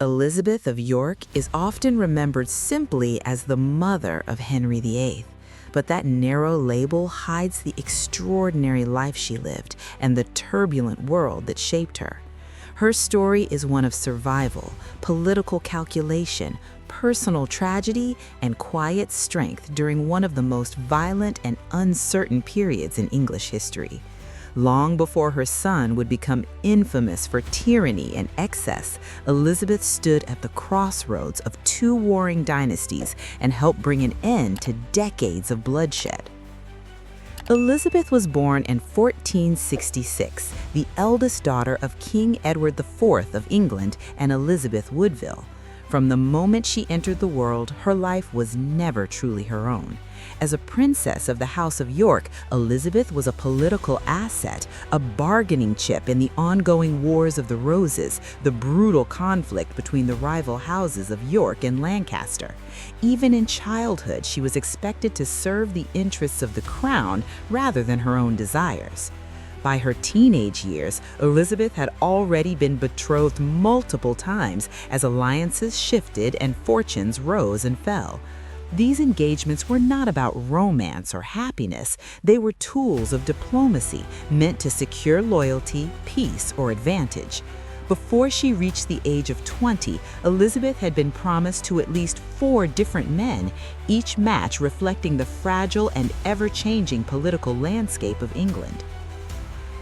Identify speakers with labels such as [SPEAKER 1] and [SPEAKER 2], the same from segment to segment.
[SPEAKER 1] Elizabeth of York is often remembered simply as the mother of Henry VIII, but that narrow label hides the extraordinary life she lived and the turbulent world that shaped her. Her story is one of survival, political calculation, personal tragedy, and quiet strength during one of the most violent and uncertain periods in English history. Long before her son would become infamous for tyranny and excess, Elizabeth stood at the crossroads of two warring dynasties and helped bring an end to decades of bloodshed. Elizabeth was born in 1466, the eldest daughter of King Edward IV of England and Elizabeth Woodville. From the moment she entered the world, her life was never truly her own. As a princess of the House of York, Elizabeth was a political asset, a bargaining chip in the ongoing Wars of the Roses, the brutal conflict between the rival houses of York and Lancaster. Even in childhood, she was expected to serve the interests of the crown rather than her own desires. By her teenage years, Elizabeth had already been betrothed multiple times as alliances shifted and fortunes rose and fell. These engagements were not about romance or happiness. They were tools of diplomacy meant to secure loyalty, peace, or advantage. Before she reached the age of 20, Elizabeth had been promised to at least 4 different men, each match reflecting the fragile and ever-changing political landscape of England.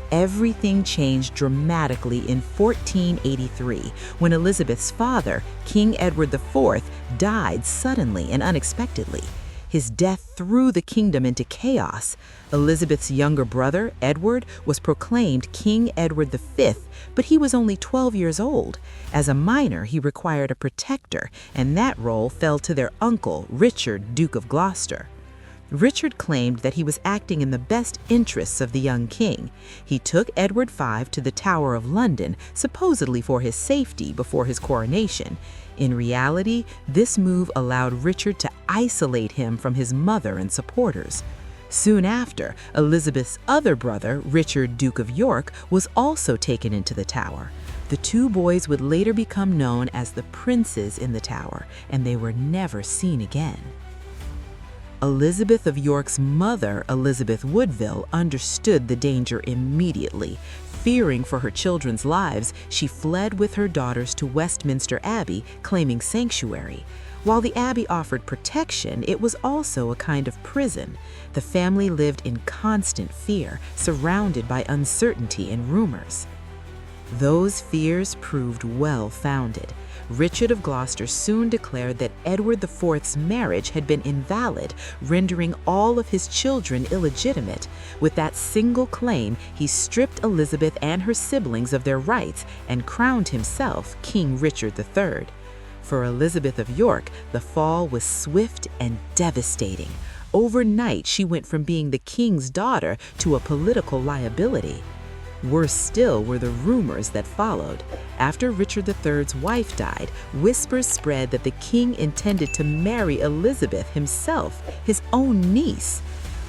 [SPEAKER 1] Everything changed dramatically in 1483 when Elizabeth's father, King Edward IV, died suddenly and unexpectedly. His death threw the kingdom into chaos. Elizabeth's younger brother, Edward, was proclaimed King Edward V, but he was only 12 years old. As a minor, he required a protector, and that role fell to their uncle, Richard, Duke of Gloucester. Richard claimed that he was acting in the best interests of the young king. He took Edward V to the Tower of London, supposedly for his safety before his coronation. In reality, this move allowed Richard to isolate him from his mother and supporters. Soon after, Elizabeth's other brother, Richard, Duke of York, was also taken into the Tower. The two boys would later become known as the Princes in the Tower, and they were never seen again. Elizabeth of York's mother, Elizabeth Woodville, understood the danger immediately. Fearing for her children's lives, she fled with her daughters to Westminster Abbey, claiming sanctuary. While the abbey offered protection, it was also a kind of prison. The family lived in constant fear, surrounded by uncertainty and rumors. Those fears proved well-founded. Richard of Gloucester soon declared that Edward IV's marriage had been invalid, rendering all of his children illegitimate. With that single claim, he stripped Elizabeth and her siblings of their rights and crowned himself King Richard III. For Elizabeth of York, the fall was swift and devastating. Overnight, she went from being the king's daughter to a political liability. Worse still were the rumors that followed. After Richard III's wife died, whispers spread that the king intended to marry Elizabeth himself, his own niece.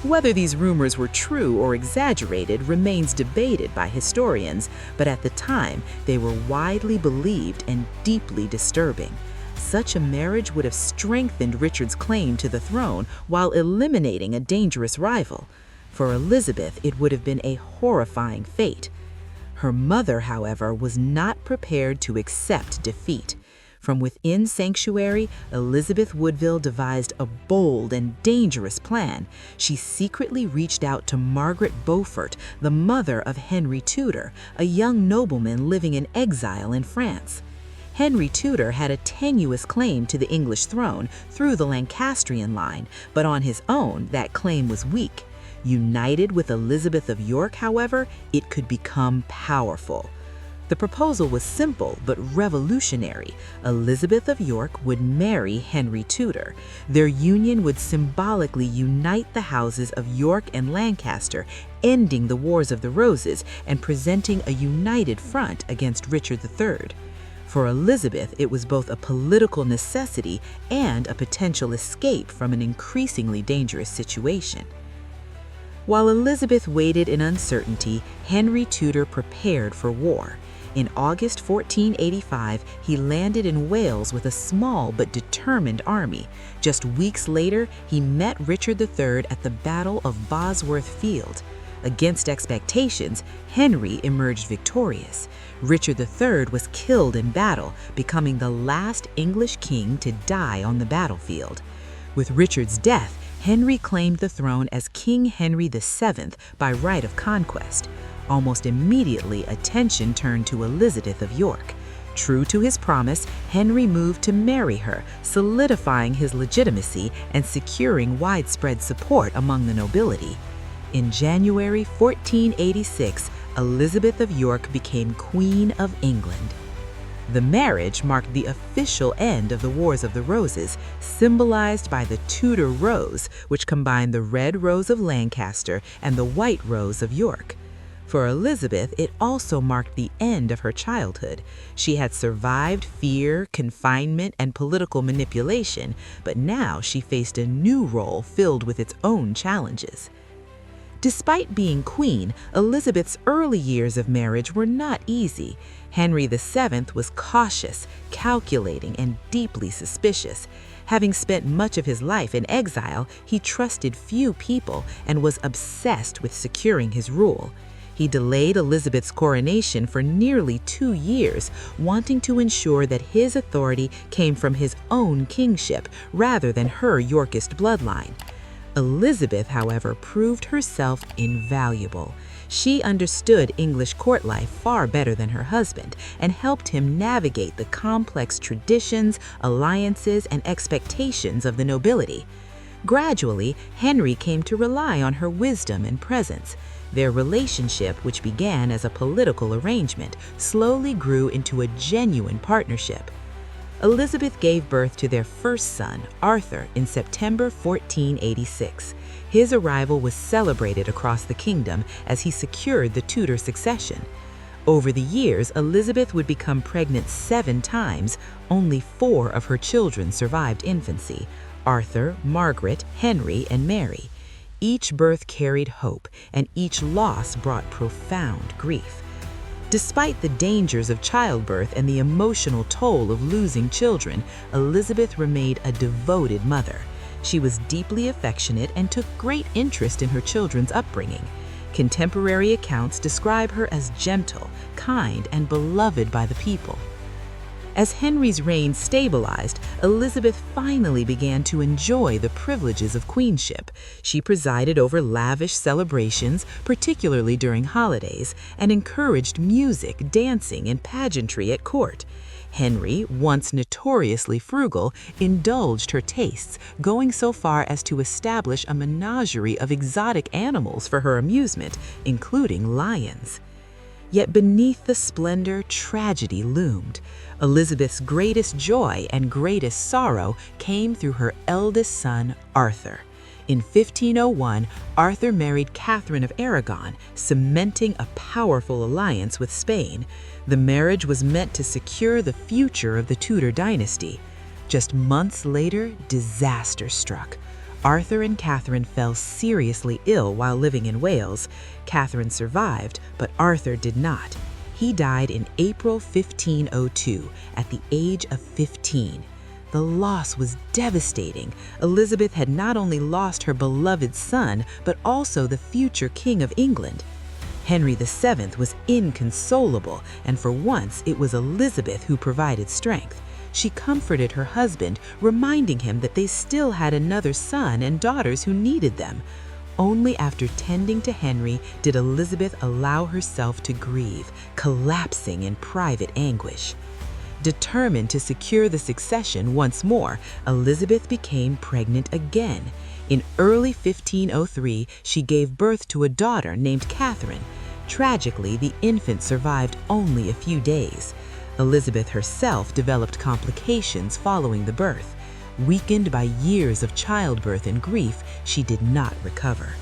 [SPEAKER 1] Whether these rumors were true or exaggerated remains debated by historians, but at the time, they were widely believed and deeply disturbing. Such a marriage would have strengthened Richard's claim to the throne while eliminating a dangerous rival. For Elizabeth, it would have been a horrifying fate. Her mother, however, was not prepared to accept defeat. From within sanctuary, Elizabeth Woodville devised a bold and dangerous plan. She secretly reached out to Margaret Beaufort, the mother of Henry Tudor, a young nobleman living in exile in France. Henry Tudor had a tenuous claim to the English throne through the Lancastrian line, but on his own, that claim was weak. United with Elizabeth of York, however, it could become powerful. The proposal was simple but revolutionary. Elizabeth of York would marry Henry Tudor. Their union would symbolically unite the houses of York and Lancaster, ending the Wars of the Roses and presenting a united front against Richard III. For Elizabeth, it was both a political necessity and a potential escape from an increasingly dangerous situation. While Elizabeth waited in uncertainty, Henry Tudor prepared for war. In August 1485, he landed in Wales with a small but determined army. Just weeks later, he met Richard III at the Battle of Bosworth Field. Against expectations, Henry emerged victorious. Richard III was killed in battle, becoming the last English king to die on the battlefield. With Richard's death, Henry claimed the throne as King Henry VII by right of conquest. Almost immediately, attention turned to Elizabeth of York. True to his promise, Henry moved to marry her, solidifying his legitimacy and securing widespread support among the nobility. In January 1486, Elizabeth of York became Queen of England. The marriage marked the official end of the Wars of the Roses, symbolized by the Tudor rose, which combined the red rose of Lancaster and the white rose of York. For Elizabeth, it also marked the end of her childhood. She had survived fear, confinement, and political manipulation, but now she faced a new role filled with its own challenges. Despite being queen, Elizabeth's early years of marriage were not easy. Henry VII was cautious, calculating, and deeply suspicious. Having spent much of his life in exile, he trusted few people and was obsessed with securing his rule. He delayed Elizabeth's coronation for nearly 2 years, wanting to ensure that his authority came from his own kingship rather than her Yorkist bloodline. Elizabeth, however, proved herself invaluable. She understood English court life far better than her husband and helped him navigate the complex traditions, alliances, and expectations of the nobility. Gradually, Henry came to rely on her wisdom and presence. Their relationship, which began as a political arrangement, slowly grew into a genuine partnership. Elizabeth gave birth to their first son, Arthur, in September 1486. His arrival was celebrated across the kingdom as he secured the Tudor succession. Over the years, Elizabeth would become pregnant 7 times. Only 4 of her children survived infancy: Arthur, Margaret, Henry, and Mary. Each birth carried hope, and each loss brought profound grief. Despite the dangers of childbirth and the emotional toll of losing children, Elizabeth remained a devoted mother. She was deeply affectionate and took great interest in her children's upbringing. Contemporary accounts describe her as gentle, kind, and beloved by the people. As Henry's reign stabilized, Elizabeth finally began to enjoy the privileges of queenship. She presided over lavish celebrations, particularly during holidays, and encouraged music, dancing, and pageantry at court. Henry, once notoriously frugal, indulged her tastes, going so far as to establish a menagerie of exotic animals for her amusement, including lions. Yet beneath the splendor, tragedy loomed. Elizabeth's greatest joy and greatest sorrow came through her eldest son, Arthur. In 1501, Arthur married Catherine of Aragon, cementing a powerful alliance with Spain. The marriage was meant to secure the future of the Tudor dynasty. Just months later, disaster struck. Arthur and Catherine fell seriously ill while living in Wales. Catherine survived, but Arthur did not. He died in April 1502 at the age of 15. The loss was devastating. Elizabeth had not only lost her beloved son, but also the future King of England. Henry VII was inconsolable, and for once it was Elizabeth who provided strength. She comforted her husband, reminding him that they still had another son and daughters who needed them. Only after tending to Henry did Elizabeth allow herself to grieve, collapsing in private anguish. Determined to secure the succession once more, Elizabeth became pregnant again. In early 1503, she gave birth to a daughter named Catherine. Tragically, the infant survived only a few days. Elizabeth herself developed complications following the birth. Weakened by years of childbirth and grief, she did not recover.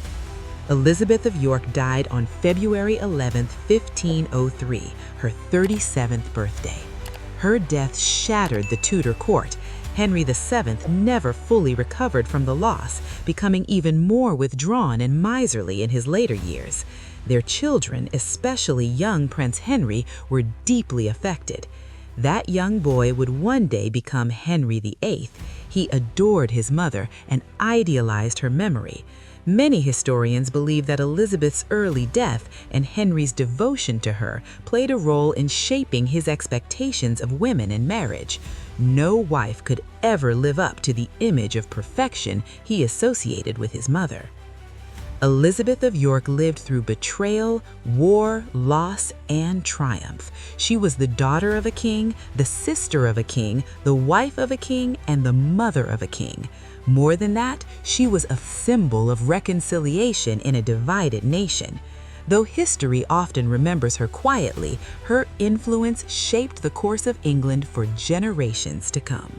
[SPEAKER 1] Elizabeth of York died on February 11, 1503, her 37th birthday. Her death shattered the Tudor court. Henry VII never fully recovered from the loss, becoming even more withdrawn and miserly in his later years. Their children, especially young Prince Henry, were deeply affected. That young boy would one day become Henry VIII. He adored his mother and idealized her memory. Many historians believe that Elizabeth's early death and Henry's devotion to her played a role in shaping his expectations of women in marriage. No wife could ever live up to the image of perfection he associated with his mother. Elizabeth of York lived through betrayal, war, loss, and triumph. She was the daughter of a king, the sister of a king, the wife of a king, and the mother of a king. More than that, she was a symbol of reconciliation in a divided nation. Though history often remembers her quietly, her influence shaped the course of England for generations to come.